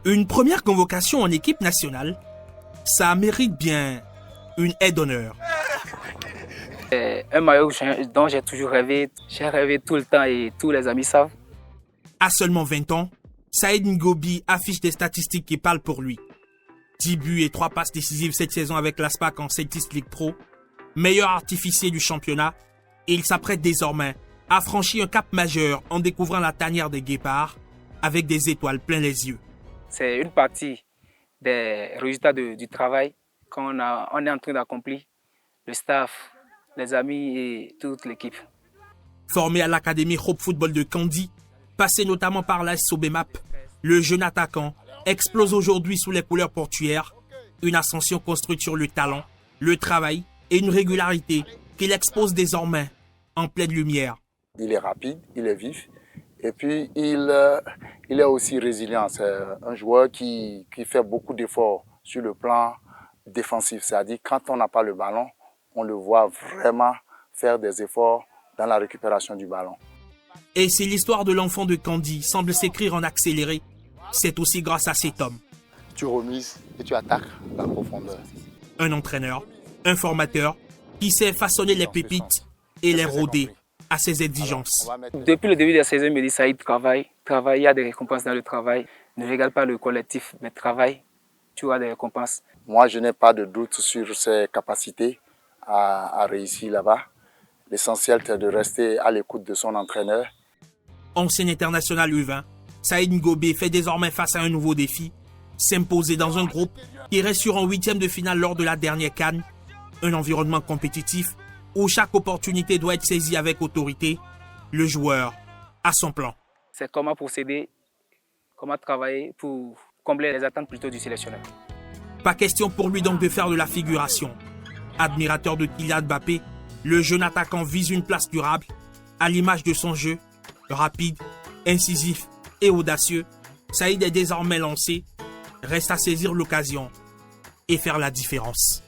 Une première convocation en équipe nationale, ça mérite bien une aide d'honneur. Un maillot dont j'ai toujours rêvé. J'ai rêvé tout le temps et tous les amis savent. À seulement 20 ans, Saïd Ngobi affiche des statistiques qui parlent pour lui. 10 buts et 3 passes décisives cette saison avec l'ASPAC en Celtics League Pro. Meilleur artificier du championnat. Et il s'apprête désormais à franchir un cap majeur en découvrant la tanière des Guépards avec des étoiles plein les yeux. C'est une partie des résultats du travail qu'on est en train d'accomplir. Le staff, les amis et toute l'équipe. Formé à l'Académie Hope Football de Kandy, passé notamment par l'AS Sobemap, le jeune attaquant explose aujourd'hui sous les couleurs portuaires, une ascension construite sur le talent, le travail et une régularité qu'il expose désormais en pleine lumière. Il est rapide, il est vif et puis il est aussi résilient. C'est un joueur qui fait beaucoup d'efforts sur le plan défensif. C'est-à-dire quand on n'a pas le ballon, on le voit vraiment faire des efforts dans la récupération du ballon. Et si l'histoire de l'enfant de Kandy semble s'écrire en accéléré, c'est aussi grâce à cet homme. Tu remises et tu attaques la profondeur. Un entraîneur, un formateur qui sait façonner les pépites et les rôder à ses exigences. Depuis le début de la saison, il me dit Saïd, travaille, il y a des récompenses dans le travail. Ne regarde pas le collectif, mais travaille, tu auras des récompenses. Moi, je n'ai pas de doute sur ses capacités à réussir là-bas. L'essentiel, c'est de rester à l'écoute de son entraîneur. Ancien international U20, Saïd Ngobi fait désormais face à un nouveau défi, s'imposer dans un groupe qui reste sur un 8e de finale lors de la dernière CAN, un environnement compétitif où chaque opportunité doit être saisie avec autorité. Le joueur a son plan. C'est comment procéder, comment travailler pour combler les attentes plutôt du sélectionneur. Pas question pour lui donc de faire de la figuration. Admirateur de Kylian Mbappé, le jeune attaquant vise une place durable, à l'image de son jeu, rapide, incisif et audacieux. Saïd est désormais lancé, reste à saisir l'occasion et faire la différence.